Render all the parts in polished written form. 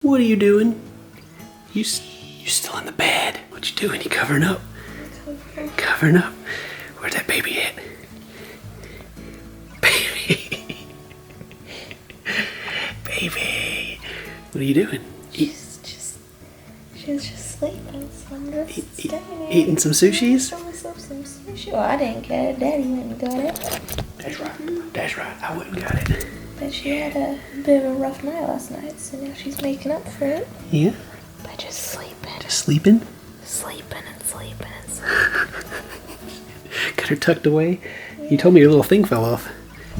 What are you doing? You still in the bed. What you doing? You covering up? Covering up? Where's that baby at? Baby. Baby. What are you doing? She's just sleeping, so I'm just staying here. Eating some sushis? Got myself some sushi. Well, I didn't get it. Daddy went and got it. That's right. That's right. I wouldn't got it. But she had a bit of a rough night last night, so now she's making up for it. Yeah? By just sleeping. Just sleeping? Sleeping and sleeping and sleeping. Got her tucked away? Yeah. You told me your little thing fell off.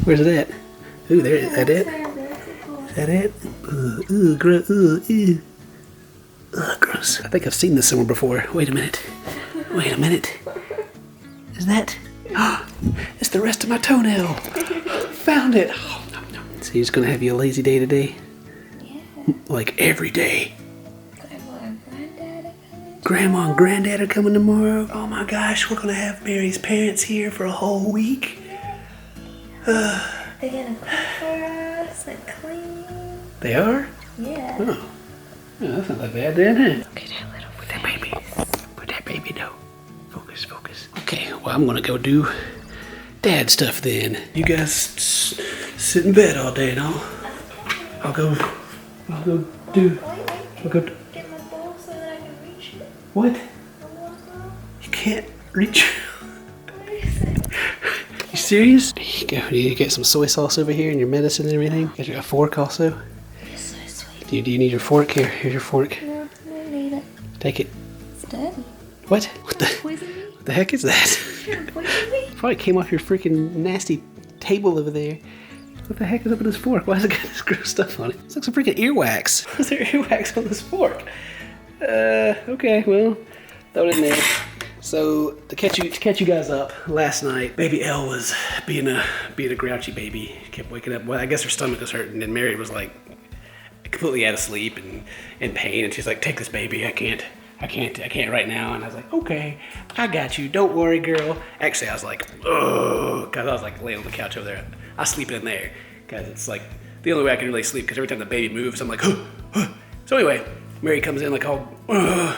Where's it at? Ooh, there it is. Is that it? Is that it? Ooh, gross. Ooh. Ugh, gross. I think I've seen this somewhere before. Wait a minute. Wait a minute. Is that? It's the rest of my toenail. Found it. Oh, no, no. So you're just gonna have you a lazy day today? Yeah. Like every day. Grandma and Granddad are coming. Grandma and Granddad are coming tomorrow. Oh my gosh, we're gonna have Mary's parents here for a whole week. They're gonna cook for us and clean. They are? Yeah. Oh. Oh, that's not that bad then, huh? Look at that little Put that baby. Put that baby down. Focus, focus. Okay, well I'm gonna go do dad stuff then. You guys sit in bed all day and I'll go do. I'll go. Get my ball so that I can reach it. What? My ball's gone. You can't reach. What is it? You serious? There you go. You get some soy sauce over here and your medicine and everything. Got a fork also. You're so sweet. Do you need your fork? Here's your fork. No, I don't need it. Take it. It's Daddy. What? What the? Poison me? What the heck is that? Poison me? Probably came off your freaking nasty table over there. What the heck is up with this fork? Why has it got this gross stuff on it? It's like some freaking earwax. Why is there earwax on this fork? Okay, well, throw it in there. So to catch you guys up, last night, baby Elle was being a grouchy baby. She kept waking up. Well, I guess her stomach was hurting, and Mary was like completely out of sleep and in pain, and she's like, "Take this baby. I can't right now." And I was like, "Okay, I got you. Don't worry, girl." Actually, I was like, "Oh," because I was like laying on the couch over there. I sleep in there because it's like the only way I can really sleep. Because every time the baby moves, I'm like, "Huh, huh." So anyway, Mary comes in like, "Oh,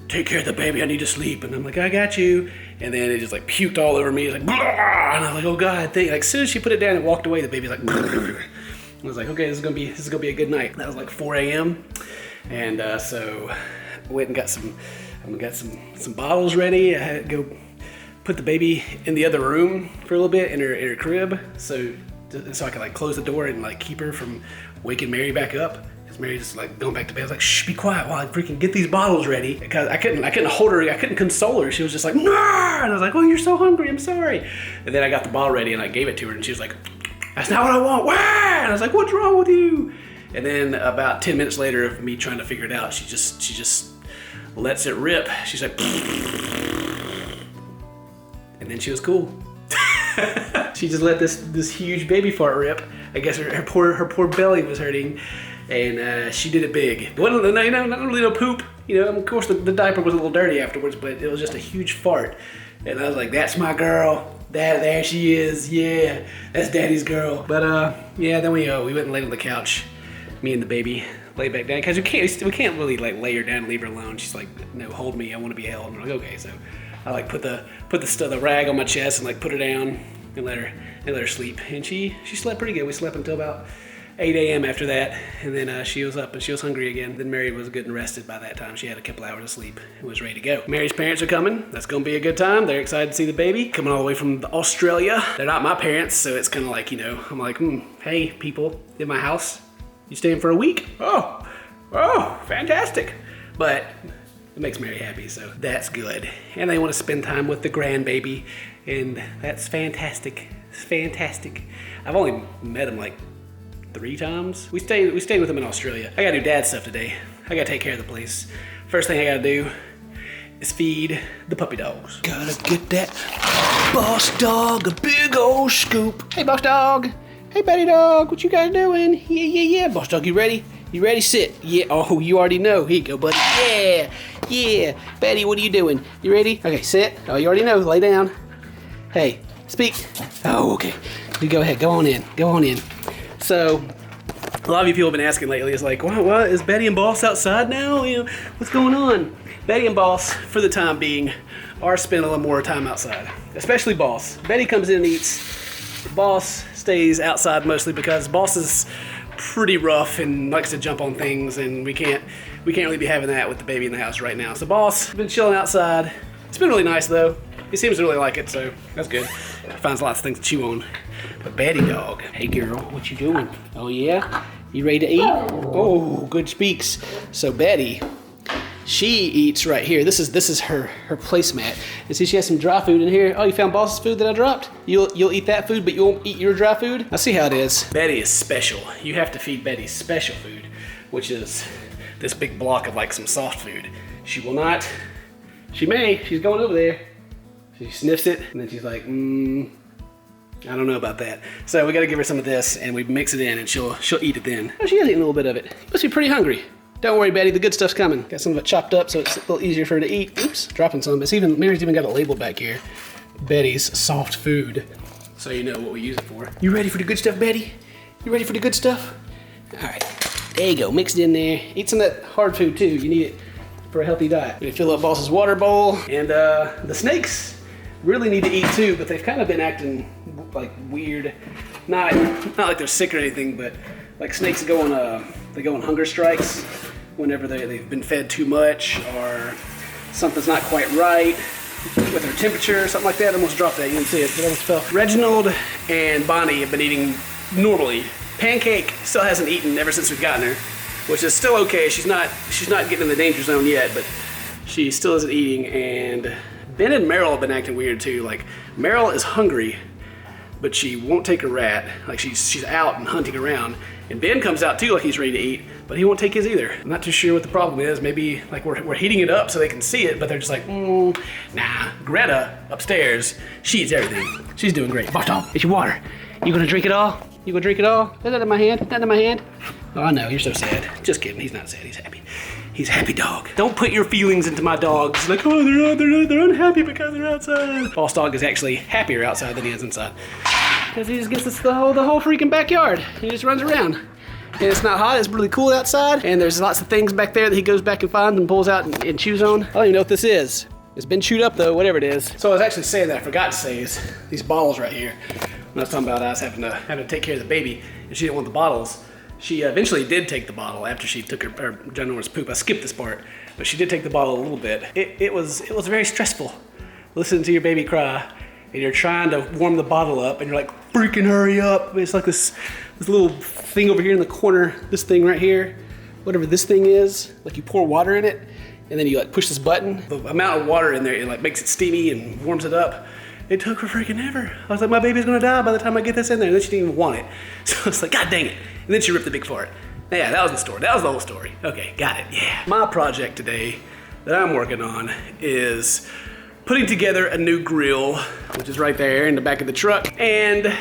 take care of the baby. I need to sleep." And I'm like, "I got you." And then it just like puked all over me. It's like, "Blah!" And I was like, "Oh God!" Like as soon as she put it down and walked away, the baby's like, "Blah!" I was like, "Okay, this is gonna be a good night." That was like 4 a.m. And so I went and got some bottles ready. I had to go put the baby in the other room for a little bit in her crib, so I could like close the door and like keep her from waking Mary back up. Because Mary's just like going back to bed. I was like, "Shh, be quiet while I freaking get these bottles ready." Because I couldn't hold her, I couldn't console her. She was just like, "Nah!" And I was like, "Oh, you're so hungry. I'm sorry." And then I got the bottle ready and I gave it to her, and she was like, "That's not what I want." Wah! And I was like, "What's wrong with you?" And then about 10 minutes later of me trying to figure it out, she just lets it rip. She's like, and then she was cool. She just let this huge baby fart rip. I guess her poor belly was hurting, and she did it big. It wasn't, not really no poop. You know, of course the diaper was a little dirty afterwards, but it was just a huge fart. And I was like, "That's my girl. There she is. Yeah, that's Daddy's girl." But yeah, then we went and laid on the couch. Me and the baby lay back down because we can't really like lay her down and leave her alone. She's like, "No, hold me. I want to be held." And I'm like, "Okay." So I like put the rag on my chest and like put her down and let her sleep. And she slept pretty good. We slept until about 8 a.m. after that, and then she was up and she was hungry again. Then Mary was good and rested by that time. She had a couple hours of sleep and was ready to go. Mary's parents are coming. That's gonna be a good time. They're excited to see the baby coming all the way from Australia. They're not my parents, so it's kind of like, you know, I'm like, "Hey, people in my house. You staying for a week? Oh, fantastic." But it makes Mary happy, so that's good. And they want to spend time with the grandbaby, and that's fantastic. It's fantastic. I've only met him like 3 times. We stayed with him in Australia. I gotta do dad stuff today. I gotta take care of the place. First thing I gotta do is feed the puppy dogs. Gotta get that boss dog a big old scoop. Hey, boss dog. Hey, Betty dog, what you guys doing? Yeah. Boss dog, you ready? You ready? Sit. Yeah. Oh, you already know. Here you go, buddy. Yeah. Betty, what are you doing? You ready? Okay, sit. Oh, you already know. Lay down. Hey, speak. Oh, okay. You go ahead. Go on in. So A lot of you people have been asking lately, it's like, what, is Betty and Boss outside now? You know, what's going on? Betty and Boss, for the time being, are spending a little more time outside, especially Boss. Betty comes in and eats. Boss stays outside mostly because Boss is pretty rough and likes to jump on things, and we can't really be having that with the baby in the house right now. So Boss has been chilling outside. It's been really nice though. He seems to really like it, so that's good. He finds lots of things to chew on. But Betty dog, hey girl, what you doing? Oh yeah? You ready to eat? Oh, good speaks. So Betty, she eats right here. This is her placemat. And see, she has some dry food in here. Oh, you found Boss's food that I dropped? You'll eat that food, but you won't eat your dry food? I see how it is. Betty is special. You have to feed Betty special food, which is this big block of like some soft food. She will not. She may. She's going over there. She sniffs it, and then she's like, I don't know about that. So we gotta give her some of this, and we mix it in, and she'll eat it then. Oh, she is eating a little bit of it. You must be pretty hungry. Don't worry, Betty, the good stuff's coming. Got some of it chopped up, so it's a little easier for her to eat. Oops, dropping some. Mary's even got a label back here. Betty's soft food. So you know what we use it for. You ready for the good stuff, Betty? You ready for the good stuff? All right, there you go, mix it in there. Eat some of that hard food too, you need it for a healthy diet. We're gonna fill up Boss's water bowl, and the snakes really need to eat too, but they've kind of been acting like weird. Not like they're sick or anything, but like snakes go on hunger strikes whenever they've been fed too much or something's not quite right with their temperature, something like that. I almost dropped that, you didn't see it, but I almost fell. Reginald and Bonnie have been eating normally. Pancake still hasn't eaten ever since we've gotten her, which is still okay. She's not getting in the danger zone yet, but she still isn't eating. And Ben and Meryl have been acting weird too. Like Meryl is hungry, but she won't take a rat. Like she's out and hunting around. And Ben comes out too, like he's ready to eat, but he won't take his either. I'm not too sure what the problem is. Maybe like we're heating it up so they can see it, but they're just like, nah. Greta upstairs, she eats everything. She's doing great. Bartol, it's your water. You gonna drink it all? You gonna drink it all? Is that in my hand? That in my hand? Oh, I know, you're so sad. Just kidding, he's not sad, he's happy. He's a happy dog. Don't put your feelings into my dogs. Like, oh, they're unhappy because they're outside. Boss dog is actually happier outside than he is inside. Because he just gets the whole freaking backyard. He just runs around. And it's not hot, it's really cool outside. And there's lots of things back there that he goes back and finds and pulls out and chews on. I don't even know what this is. It's been chewed up though, whatever it is. So I was actually saying that I forgot to say is these bottles right here. When I was talking about us having to take care of the baby and she didn't want the bottles. She eventually did take the bottle after she took her ginormous poop. I skipped this part, but she did take the bottle a little bit. It was very stressful listening to your baby cry, and you're trying to warm the bottle up, and you're like, freaking hurry up. It's like this little thing over here in the corner, this thing right here, whatever this thing is, like you pour water in it, and then you like push this button. The amount of water in there, it like makes it steamy and warms it up. It took her freaking ever. I was like, my baby's gonna die by the time I get this in there. And then she didn't even want it. So I was like, God dang it. And then she ripped the big fart. Yeah, that was the story. That was the whole story. Okay, got it, yeah. My project today that I'm working on is putting together a new grill, which is right there in the back of the truck, and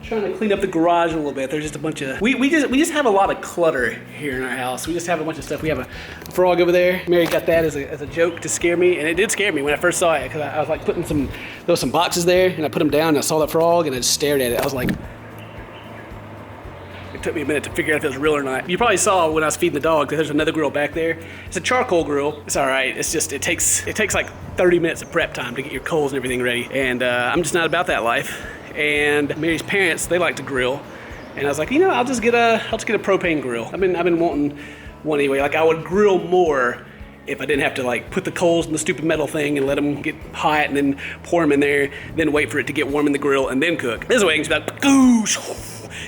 trying to clean up the garage a little bit. There's just a bunch of, we just have a lot of clutter here in our house. We just have a bunch of stuff. We have a frog over there. Mary got that as a joke to scare me, and it did scare me when I first saw it, because I was like putting there was some boxes there, and I put them down, and I saw that frog, and I just stared at it. I was like, it took me a minute to figure out if it was real or not. You probably saw when I was feeding the dog that there's another grill back there. It's a charcoal grill. It's all right. It's just, it takes like 30 minutes of prep time to get your coals and everything ready. And I'm just not about that life. And Mary's parents, they like to grill. And I was like, I'll just get a propane grill. I've been wanting one anyway. Like I would grill more if I didn't have to like put the coals in the stupid metal thing and let them get hot and then pour them in there, then wait for it to get warm in the grill and then cook. This way I can just be like, goosh.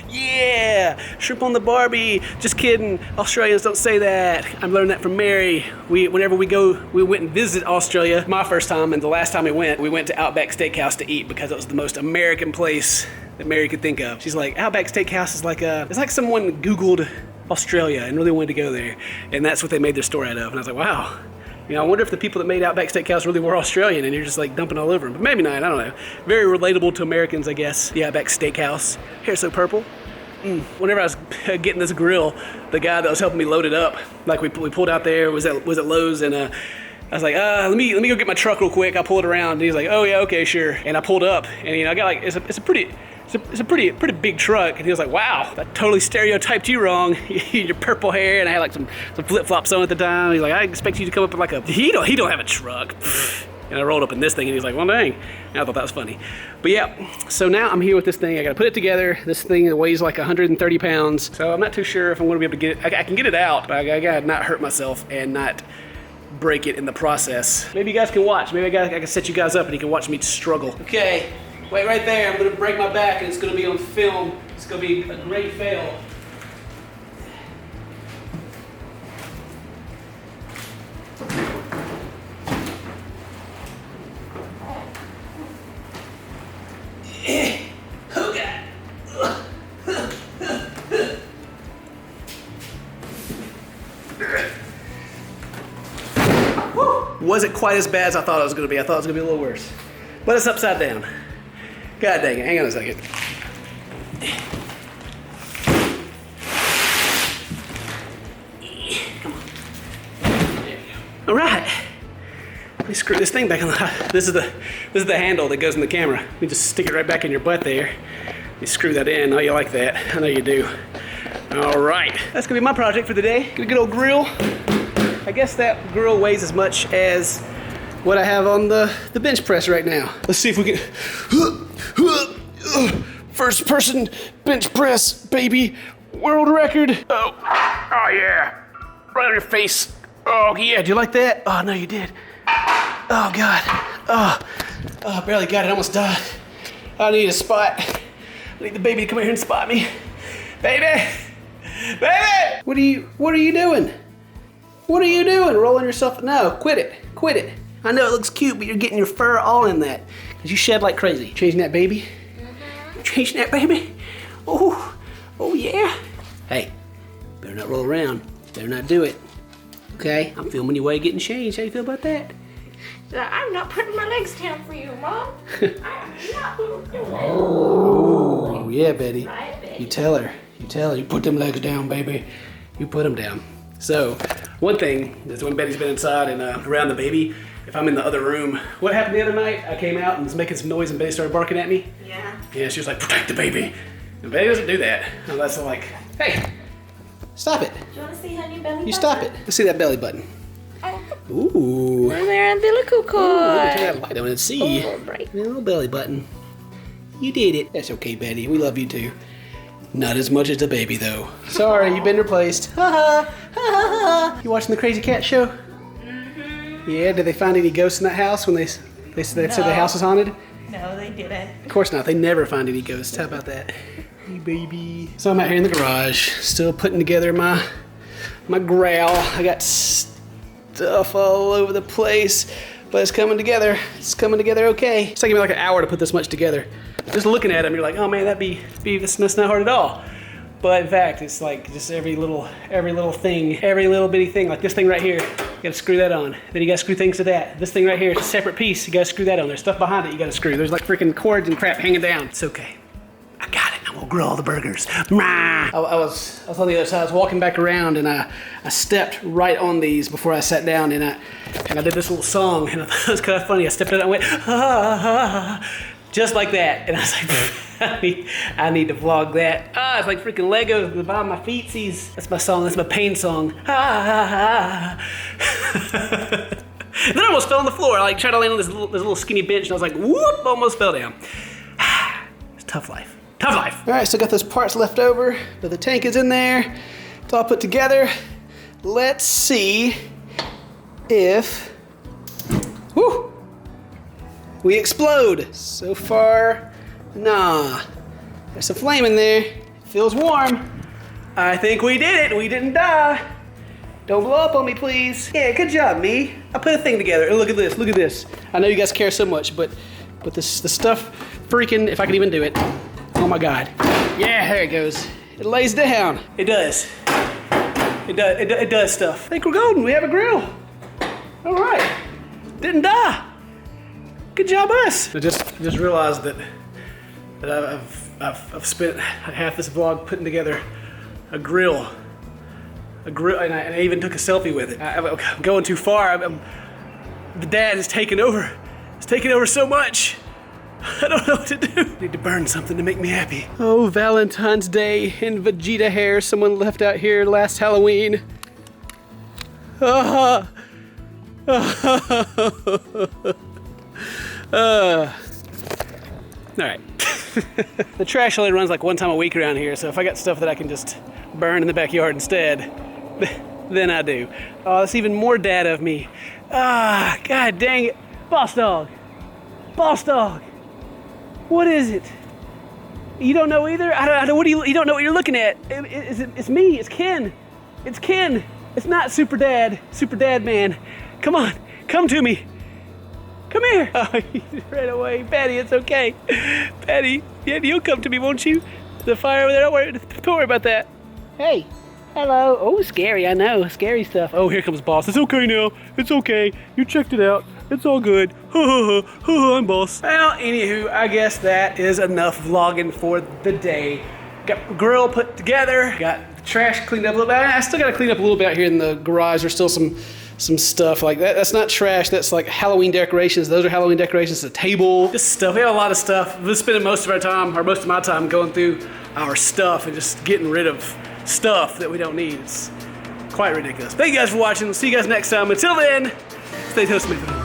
Yeah, shrimp on the Barbie. Just kidding. Australians don't say that. I learned that from Mary. Whenever we went and visit Australia. My first time and the last time we went to Outback Steakhouse to eat because it was the most American place that Mary could think of. She's like, Outback Steakhouse is it's like someone Googled Australia and really wanted to go there. And that's what they made their story out of. And I was like, wow. I wonder if the people that made Outback Steakhouse really were Australian and you're just like dumping all over them. But maybe not, I don't know. Very relatable to Americans, I guess. The Outback Steakhouse. Hair so purple. Whenever I was getting this grill, the guy that was helping me load it up, like we pulled out there, was at Lowe's, and I was like, let me go get my truck real quick. I'll pull it around. And he's like, oh yeah, okay, sure. And I pulled up, and I got like, it's a pretty It's a pretty big truck. And he was like, wow, that totally stereotyped you wrong. Your purple hair, and I had like some flip-flops on at the time. He's like, I expect you to come up with like he don't have a truck. And I rolled up in this thing, and he's like, well, dang. And I thought that was funny. But yeah, so now I'm here with this thing. I gotta put it together. This thing weighs like 130 pounds. So I'm not too sure if I'm gonna be able to get it. I can get it out, but I gotta not hurt myself and not break it in the process. Maybe you guys can watch. Maybe I can set you guys up and you can watch me struggle. Okay, wait right there. I'm gonna break my back and it's gonna be on film. It's gonna be a great fail. Oh God. Wasn't quite as bad as I thought it was going to be. I thought it was going to be a little worse. But it's upside down. God dang it. Hang on a second. Come on. There we go. All right. Let me screw this thing back on the... This is the handle that goes in the camera. You just stick it right back in your butt there. You screw that in. Oh, you like that. I know you do. All right. That's going to be my project for the day. Get a good old grill. I guess that grill weighs as much as what I have on the bench press right now. Let's see if we can... First person bench press, baby. World record. Oh yeah. Right on your face. Oh yeah, do you like that? Oh no, you did. Oh God. Oh, I barely got it, almost died. I need a spot. I need the baby to come here and spot me. Baby! Baby! What are you doing? What are you doing? Rolling yourself? No, quit it. Quit it. I know it looks cute, but you're getting your fur all in that. Because you shed like crazy. Changing that baby? Mm-hmm. Changing that baby? Oh yeah. Hey, better not roll around. Better not do it. Okay? I'm filming you while you're getting changed. How you feel about that? I'm not putting my legs down for you, Mom. I'm not doing it. Oh, yeah, Betty. Right, Betty. You tell her. You put them legs down, baby. You put them down. So, one thing is when Betty's been inside and around the baby, if I'm in the other room, what happened the other night? I came out and was making some noise and Betty started barking at me. Yeah. Yeah, she was like, protect the baby. And Betty doesn't do that. Unless I'm like, hey, stop it. Do you want to see how new belly button? You stop it. Let's see that belly button. Oh. Ooh. And their umbilical cord. Ooh, turn that light on and see. Oh, right. Little belly button. You did it. That's okay, Betty. We love you too. Not as much as the baby, though. Sorry, you've been replaced. Ha ha, ha ha. You watching the Crazy Cat show? Mm-hmm. Yeah. Did they find any ghosts in that house when they said the house was haunted? No, they didn't. Of course not. They never find any ghosts. How about that? Hey, baby. So I'm out here in the garage, still putting together my growl. I got stuff all over the place, but it's coming together. It's coming together okay. It's taking me like an hour to put this much together. Just looking at them, you're like, oh man, that's not hard at all. But in fact, it's like just every little thing, every little bitty thing, like this thing right here, you gotta screw that on. Then you gotta screw things to that. This thing right here is a separate piece, you gotta screw that on. There's stuff behind it you gotta screw. There's like freaking cords and crap hanging down. It's okay. I got it. I'm gonna grill all the burgers. I was on the other side. I was walking back around and I stepped right on these before I sat down and I did this little song and I thought it was kind of funny. I stepped out and went just like that, and I was like, I need to vlog that. It's like freaking Legos at the bottom of my feetsies. That's my song. That's my pain song. Then I almost fell on the floor. I like tried to land on this little skinny bench, and I was like, whoop! Almost fell down. It's tough life. Tough life. All right, still got those parts left over, but the tank is in there. It's all put together. Let's see if, we explode. So far, nah. There's some flame in there. It feels warm. I think we did it. We didn't die. Don't blow up on me, please. Yeah, good job, me. I put a thing together. And look at this. Look at this. I know you guys care so much, but the stuff freaking, if I can even do it. Oh my God. Yeah, there it goes. It lays down. It does. It does stuff. I think we're golden. We have a grill. All right. Didn't die. Good job, us. I just realized that I've spent half this vlog putting together a grill, and I even took a selfie with it. I'm going too far. The dad is taking over. It's taking over so much. I don't know what to do. I need to burn something to make me happy. Oh, Valentine's Day and Vegeta hair someone left out here last Halloween. All right. The trash only runs like one time a week around here, so if I got stuff that I can just burn in the backyard instead, then I do. Oh, that's even more dad of me. Ah, god dang it. Boss dog. Boss dog. What is it? You don't know either? I don't, what do you don't know what you're looking at. It's me, it's Ken. It's Ken. It's not Super Dad Man. Come on, come to me. Come here. Oh, he ran away. Patty, it's okay. Patty, yeah, you'll come to me, won't you? The fire over there, don't worry about that. Hey, hello. Oh, scary, I know, scary stuff. Oh, here comes Boss. It's okay now, it's okay. You checked it out, it's all good. I'm Boss. Well, anywho, I guess that is enough vlogging for the day. Got the grill put together, got the trash cleaned up a little bit. I still gotta clean up a little bit out here in the garage. There's still some stuff like that. That's not trash, that's like Halloween decorations. Those are Halloween decorations, the table, just stuff. We have a lot of stuff. We're spending most of our time, or most of my time, going through our stuff and just getting rid of stuff that we don't need. It's quite ridiculous. Thank you guys for watching. We'll see you guys next time. Until then, stay toasty.